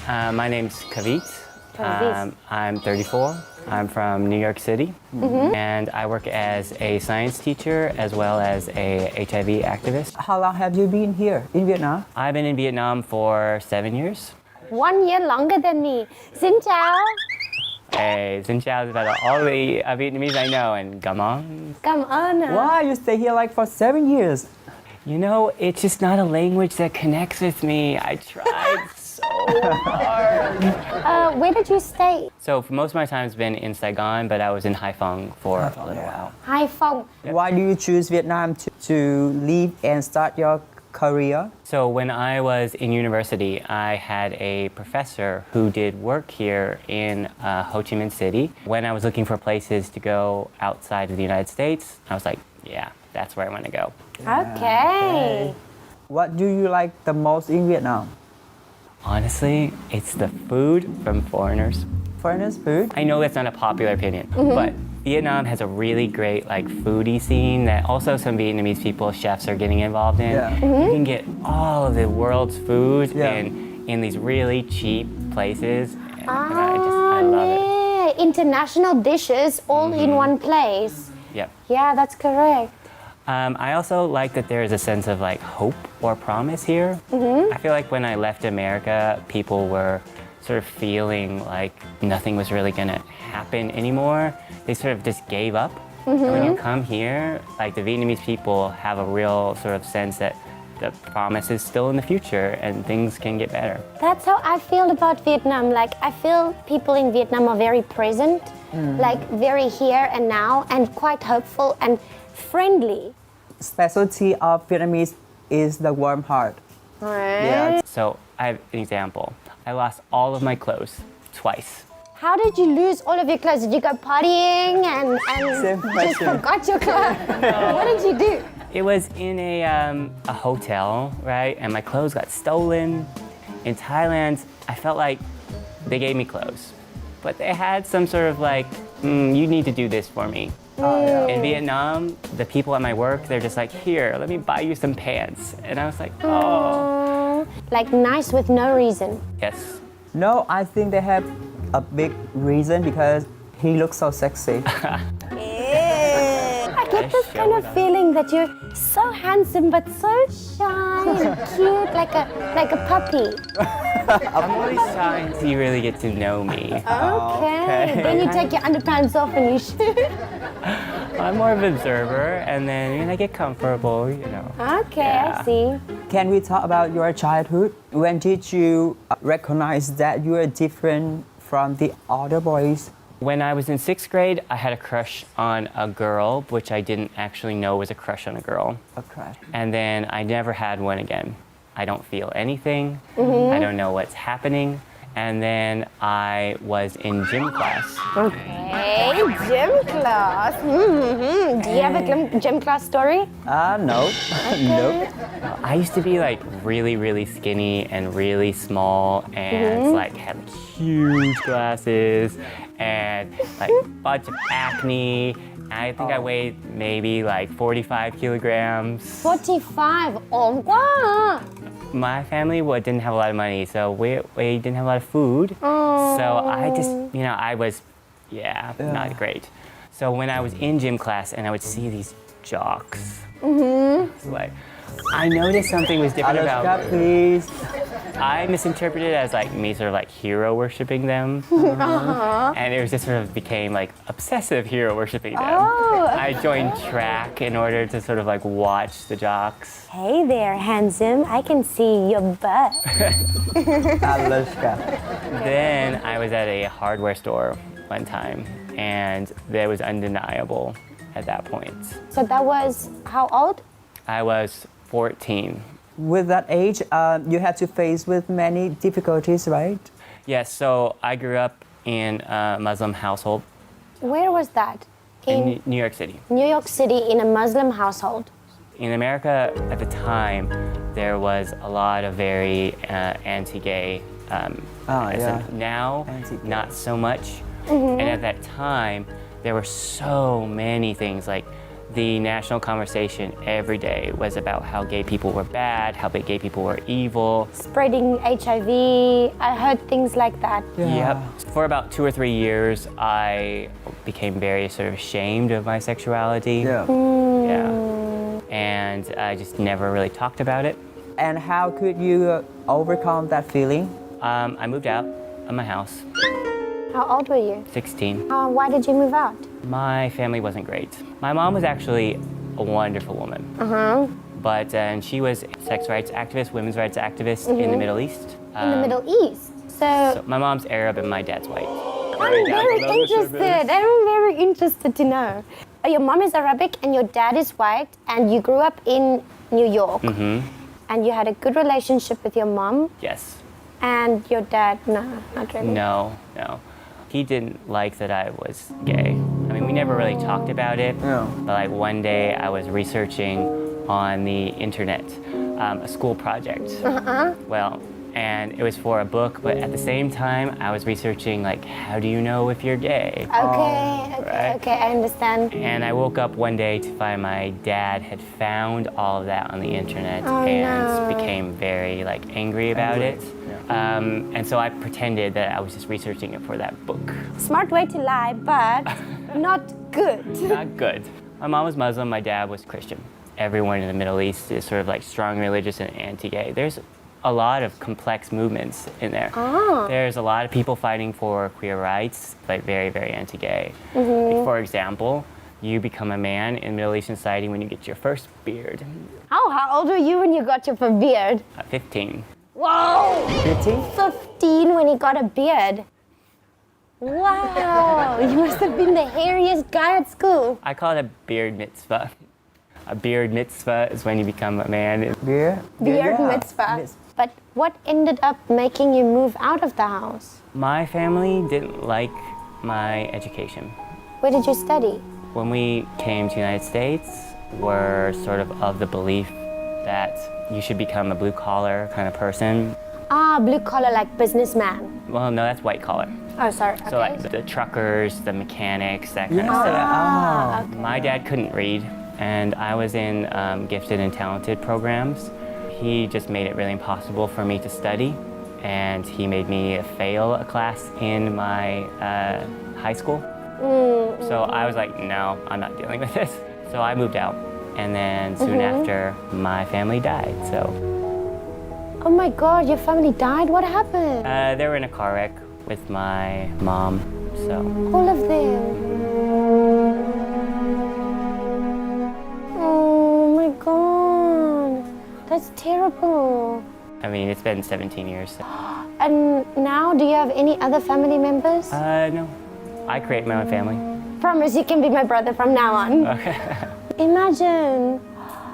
My name's Kavit. Kavit. I'm 34. I'm from New York City, and I work as a science teacher as well as a HIV activist. How long have you been here in Vietnam? I've been in Vietnam for 7 years. 1 year longer than me. Xin chào. Hey, xin chào is about all the Vietnamese I know, and come on. Cảm ơn. Why you stay here like for 7 years? You know, it's just not a language that connects with me. I tried so hard. Where did you stay? So for most of my time it's been in Saigon, but I was in Haiphong for a little while. Hải Phòng. Why do you choose Vietnam to live and start your career? So when I was in university, I had a professor who did work here in Ho Chi Minh City. When I was looking for places to go outside of the United States, I was like, yeah, that's where I want to go. Okay. What do you like the most in Vietnam? Honestly, it's the food from foreigners. Foreigners food? I know that's not a popular opinion, but Vietnam has a really great foodie scene that also some Vietnamese people, chefs, are getting involved in. Yeah. You can get all of the world's food Yeah. in these really cheap places. And I love it. International dishes all in one place. Yep. Yeah, that's correct. I also like that there is a sense of hope or promise here. I feel like when I left America, people were sort of feeling like nothing was really going to happen anymore. They sort of just gave up. And when you come here, the Vietnamese people have a real sort of sense that the promise is still in the future and things can get better. That's how I feel about Vietnam. I feel people in Vietnam are very present, very here and now, and quite hopeful and friendly. Specialty of Vietnamese is the warm heart. Right. Yeah. So I have an example. I lost all of my clothes twice. How did you lose all of your clothes? Did you go partying and Same just question. forgot your clothes? What did you do? It was in a hotel, right? And my clothes got stolen. In Thailand, I felt like they gave me clothes, but they had some sort of you need to do this for me. In Vietnam, the people at my work, they're just like, here, let me buy you some pants. And I was like, oh. Nice with no reason. Yes. No, I think they have a big reason because he looks so sexy. I get this kind of feeling that you're so handsome but so shy and cute, like a puppy. I'm only shy until you really get to know me. Okay. Then you take your underpants off and you shoot. I'm more of an observer, and then when I get comfortable, Okay, Yeah. I see. Can we talk about your childhood? When did you recognize that you are different from the other boys? When I was in 6th grade, I had a crush on a girl, which I didn't actually know was a crush on a girl. Okay. And then I never had one again. I don't feel anything. I don't know what's happening. And then I was in gym class. Okay, gym class. Do you have a gym class story? No. Nope. I used to be really, really skinny and really small and had huge glasses and bunch of acne. I think I weighed maybe 45 kilograms. 45. Oh, wow. My family didn't have a lot of money, so we didn't have a lot of food. So I just, I was, not great. So when I was in gym class and I would see these jocks, it's I noticed something was different about Alaska, please. I misinterpreted it as me sort of hero worshiping them. And it was just sort of became obsessive hero worshiping them. Oh. I joined track in order to sort of watch the jocks. Hey there, handsome. I can see your butt. Alaska. Then I was at a hardware store one time, and that was undeniable at that point. So that was how old? I was 14. With that age, you had to face with many difficulties, right? Yes, so I grew up in a Muslim household Where was that? in New York City. New York City, in a Muslim household. In America at the time, there was a lot of very anti-gay. Now, Anti-gay. not so much. And at that time, there were so many things the national conversation every day was about how gay people were bad, how gay people were evil. Spreading HIV. I heard things like that. Yep. For about 2 or 3 years, I became very sort of ashamed of my sexuality. Yeah. Yeah. And I just never really talked about it. And how could you overcome that feeling? I moved out of my house, How old were you? 16. Why did you move out? My family wasn't great. My mom was actually a wonderful woman. But and she was sex rights activist, women's rights activist in the Middle East. In the Middle East. So My mom's Arab and my dad's white. I'm very interested. I'm very interested to know. Your mom is Arabic and your dad is white, and you grew up in New York. And you had a good relationship with your mom. Yes. And your dad, no, not really. No. He didn't like that I was gay. I mean, we never really talked about it. Yeah. But like one day I was researching on the internet a school project. Well, and it was for a book, but at the same time I was researching like, how do you know if you're gay? Okay, I understand. And I woke up one day to find my dad had found all of that on the internet and became very like angry about it. And so I pretended that I was just researching it for that book. Smart way to lie, but not good. Not good. My mom was Muslim, my dad was Christian. Everyone in the Middle East is sort of like strong religious and anti-gay. There's a lot of complex movements in there. There's a lot of people fighting for queer rights, like very, very anti-gay. Like, for example, you become a man in Middle Eastern society when you get your first beard. How old were you when you got your first beard? 15. Whoa! 15? 15 when he got a beard. Wow! You must have been the hairiest guy at school. I call it a beard mitzvah. A beard mitzvah is when you become a man. Beard Mitzvah. But what ended up making you move out of the house? My family didn't like my education. Where did you study? When we came to the United States, we're sort of the belief that you should become a blue-collar kind of person. Blue collar, like businessman. Well, no, that's white collar. Oh, sorry. So like the truckers, the mechanics, that kind of stuff. Okay. My dad couldn't read, and I was in gifted and talented programs. He just made it really impossible for me to study, and he made me fail a class in my high school. So I was like, no, I'm not dealing with this. So I moved out, and then soon after, my family died, so. Oh my God, your family died? What happened? They were in a car wreck with my mom, so. All of them. Oh my God, that's terrible. I mean, it's been 17 years. So. And now, do you have any other family members? No, I create my own family. Promise you can be my brother from now on. Imagine.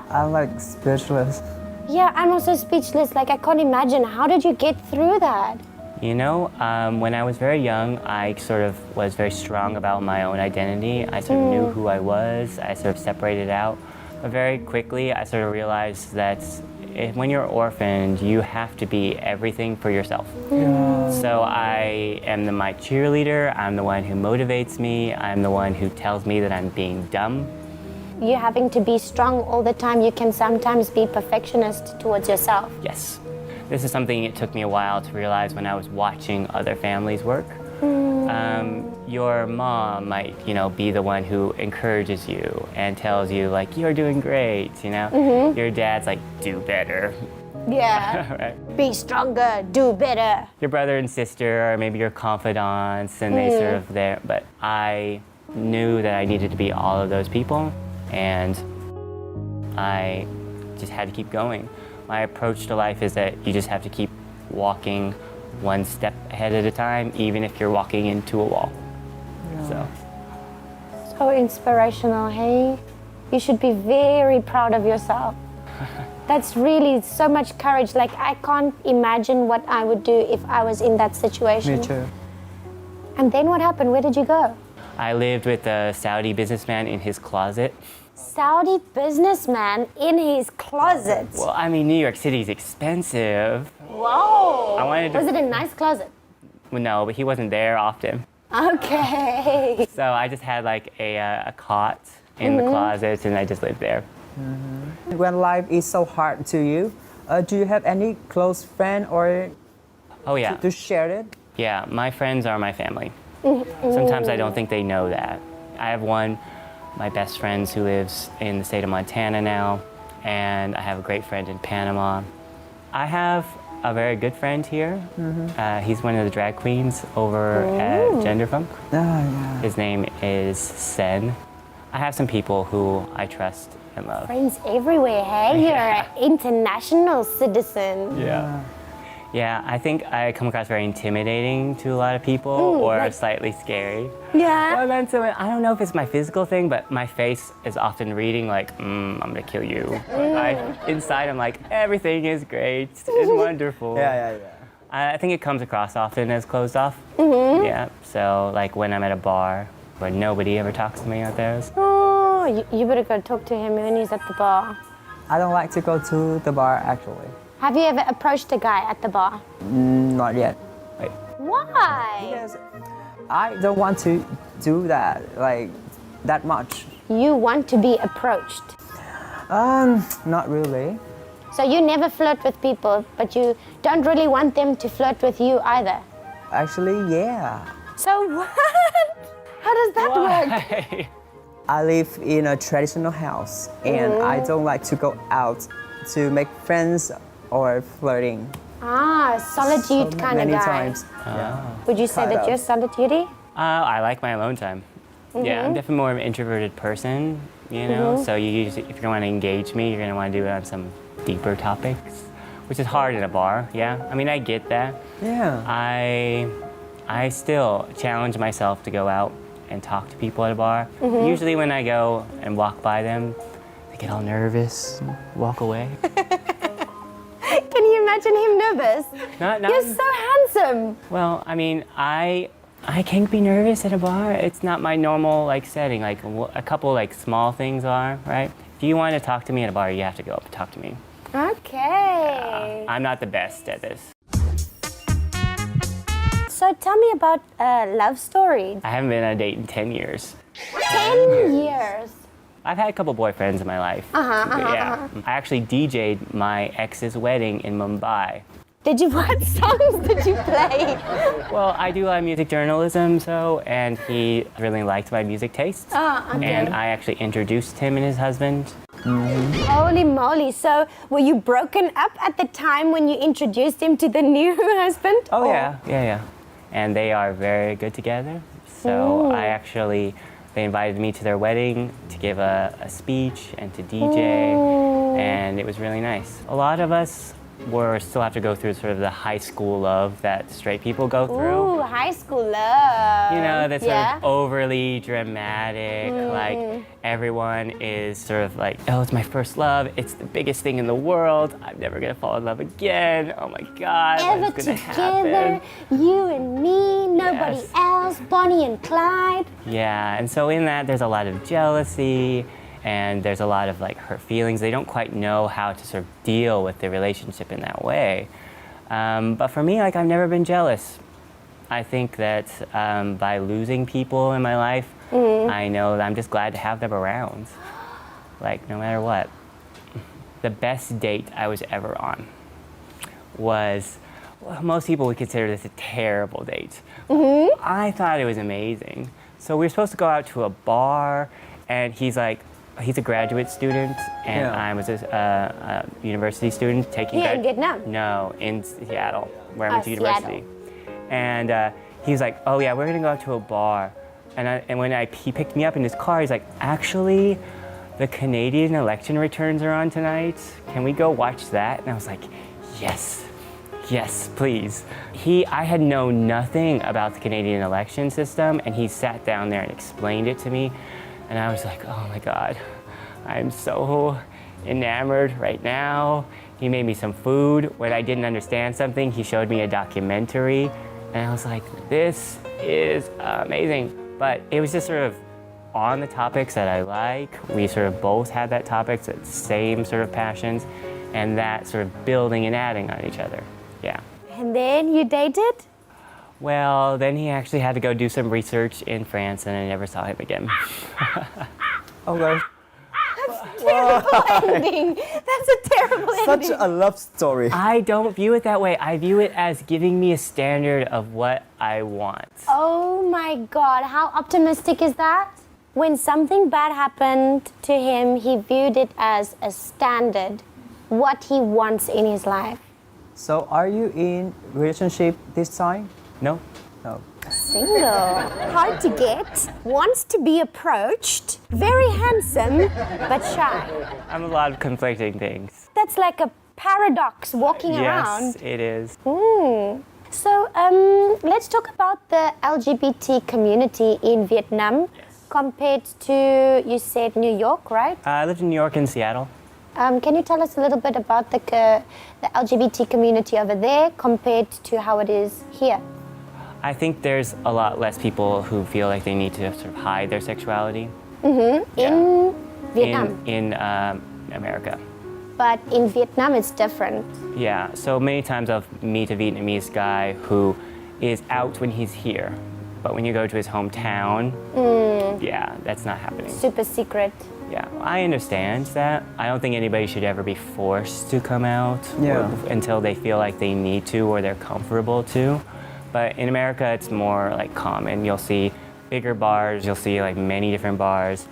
I'm like speechless. Yeah, I'm also speechless. Like, I can't imagine. How did you get through that? You know, when I was very young, I sort of was very strong about my own identity. I sort of knew who I was. I sort of separated out. But very quickly, I sort of realized that when you're orphaned, you have to be everything for yourself. So I am my cheerleader. I'm the one who motivates me. I'm the one who tells me that I'm being dumb. You having to be strong all the time, you can sometimes be perfectionist towards yourself. Yes. This is something it took me a while to realize when I was watching other families work. Your mom might, be the one who encourages you and tells you, like, you're doing great, Your dad's like, do better. Yeah. Right. Be stronger, do better. Your brother and sister or maybe your confidants, and they sort of there. But I knew that I needed to be all of those people, and I just had to keep going. My approach to life is that you just have to keep walking one step ahead at a time, even if you're walking into a wall. So inspirational, hey? You should be very proud of yourself. That's really so much courage. Like, I can't imagine what I would do if I was in that situation. Me too. And then what happened? Where did you go? I lived with a Saudi businessman in his closet. Saudi businessman in his closet. Well, I mean, New York City is expensive. Whoa. I wanted to... Was it a nice closet? Well, no, but he wasn't there often. Okay. So I just had like a cot in the closet, and I just lived there. When life is so hard to you, do you have any close friend or Oh yeah. to share it? Yeah, my friends are my family. Sometimes I don't think they know that. I have one, my best friends who lives in the state of Montana now, and I have a great friend in Panama. I have a very good friend here. He's one of the drag queens over at Gender Funk. Yeah. His name is Sen. I have some people who I trust and love. Friends everywhere, hey? You're an international citizen. Yeah. Yeah, I think I come across very intimidating to a lot of people or slightly scary. Yeah. Well, then, so I don't know if it's my physical thing, but my face is often reading like, I'm gonna kill you. Inside, I'm like, everything is great and wonderful. Yeah. I think it comes across often as closed off. Yeah, so like when I'm at a bar where nobody ever talks to me out there. Oh, you better go talk to him when he's at the bar. I don't like to go to the bar actually. Have you ever approached a guy at the bar? Not yet. Wait, Why? Because I don't want to do that like that much. You want to be approached. Not really. So you never flirt with people, but you don't really want them to flirt with you either. Actually, yeah. So what? How does that work? why? I live in a traditional house and I don't like to go out to make friends or flirting. Solitude So kind of many guy. times. Yeah. Would you say Kind that of. you're solitude-y? I like my alone time. Yeah, I'm definitely more of an introverted person, you know? So you usually, if you're gonna wanna engage me, you're gonna wanna do it on some deeper topics, which is hard in a bar, yeah? I mean, I get that. Yeah. I still challenge myself to go out and talk to people at a bar. Usually when I go and walk by them, they get all nervous, walk away. Can you imagine him nervous? Not, You're so handsome. well, I mean, I can be nervous at a bar. It's not my normal like setting. Like a couple like small things are, right? If you want to talk to me at a bar, you have to go up and talk to me. Okay. I'm not the best at this. So tell me about a love story. I haven't been on a date in 10 years. 10 years. I've had a couple boyfriends in my life. Yeah. I actually DJ'd my ex's wedding in Mumbai. What songs did you play? Well, I do a lot of music journalism, and he really liked my music tastes. And I actually introduced him and his husband. Holy moly. So were you broken up at the time when you introduced him to the new husband? Oh, Or- yeah. And they are very good together. So they invited me to their wedding to give a speech and to DJ, and it was really nice. A lot of us still have to go through sort of the high school love that straight people go through. Ooh, high school love. You know, that's sort Yeah. of overly dramatic, like everyone is sort of like, oh, it's my first love, it's the biggest thing in the world, I'm never gonna fall in love again, oh my God, Ever what's gonna together, happen? you and me, nobody Yes. else, Bonnie and Clyde. Yeah, and so in that there's a lot of jealousy and there's a lot of like hurt feelings. They don't quite know how to sort of deal with the relationship in that way. But for me, like I've never been jealous. I think that by losing people in my life, I know that I'm just glad to have them around. Like no matter what. The best date I was ever on was, well, most people would consider this a terrible date. I thought it was amazing. So we were supposed to go out to a bar, and he's a graduate student, and I was a university student taking. Here in Vietnam? No, in Seattle, where I went to Seattle. university. And he was like, "Oh yeah, we're gonna go out to a bar," and when he picked me up in his car, he's like, "Actually, the Canadian election returns are on tonight. Can we go watch that?" And I was like, Yes, please. I had known nothing about the Canadian election system, and he sat down there and explained it to me, and I was like, oh my God, I'm so enamored right now. He made me some food. When I didn't understand something, he showed me a documentary, and I was like, this is amazing. But it was just sort of on the topics that I like. We sort of both had that topics, that same sort of passions, and that sort of building and adding on each other. Yeah. And then you dated? Well, then he actually had to go do some research in France, and I never saw him again. Okay. Terrible ending. That's a terrible ending. Such a love story. I don't view it that way. I view it as giving me a standard of what I want. Oh my God, how optimistic is that? When something bad happened to him, he viewed it as a standard, what he wants in his life. So are you in relationship this time? No? No. Single, hard to get, wants to be approached, very handsome, but shy. I'm a lot of conflicting things. That's like a paradox walking around. Yes, it is. So let's talk about the LGBT community in Vietnam compared to, you said New York, right? I lived in New York and Seattle. Can you tell us a little bit about the LGBT community over there compared to how it is here? I think there's a lot less people who feel like they need to sort of hide their sexuality. In Vietnam. In America. But in Vietnam, it's different. Yeah, so many times I'll meet a Vietnamese guy who is out when he's here. But when you go to his hometown, yeah, that's not happening. Super secret. Yeah, I understand that. I don't think anybody should ever be forced to come out until they feel like they need to or they're comfortable to. But in America, it's more like common. You'll see bigger bars, you'll see like many different bars.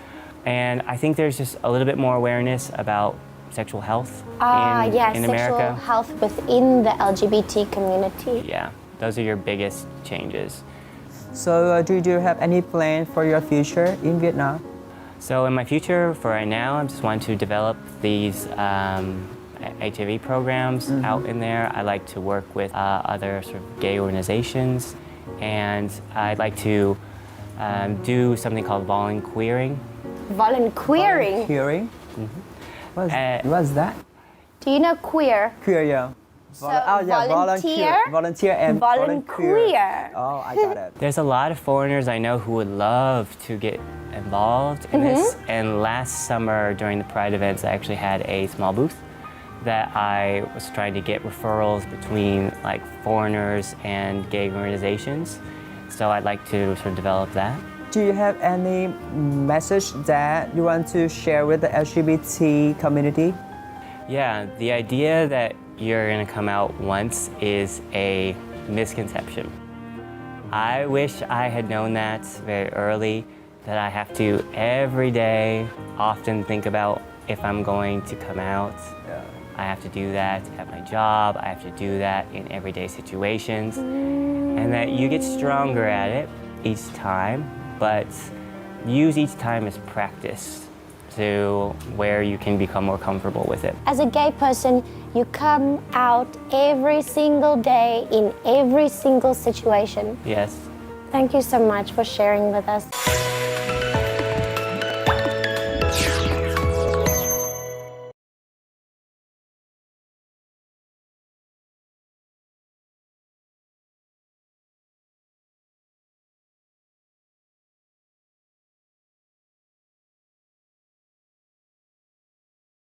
And I think there's just a little bit more awareness about sexual health in sexual America. health within the LGBT community. Yeah, those are your biggest changes. So do you have any plan for your future in Vietnam? So in my future, for right now, I just want to develop these HIV programs out in there. I like to work with other sort of gay organizations, and I'd like to do something called volunteering. Volunteering? Volunteering? What's that? Do you know queer? Queer, yeah. Volunteer and volunteer. Oh, I got it. There's a lot of foreigners I know who would love to get involved in this. And last summer during the Pride events, I actually had a small booth that I was trying to get referrals between like foreigners and gay organizations. So I'd like to sort of develop that. Do you have any message that you want to share with the LGBT community? Yeah, the idea that you're gonna come out once is a misconception. I wish I had known that very early, that I have to every day often think about if I'm going to come out. I have to do that at my job, I have to do that in everyday situations, and that you get stronger at it each time, but use each time as practice to where you can become more comfortable with it. As a gay person, you come out every single day in every single situation. Yes. Thank you so much for sharing with us.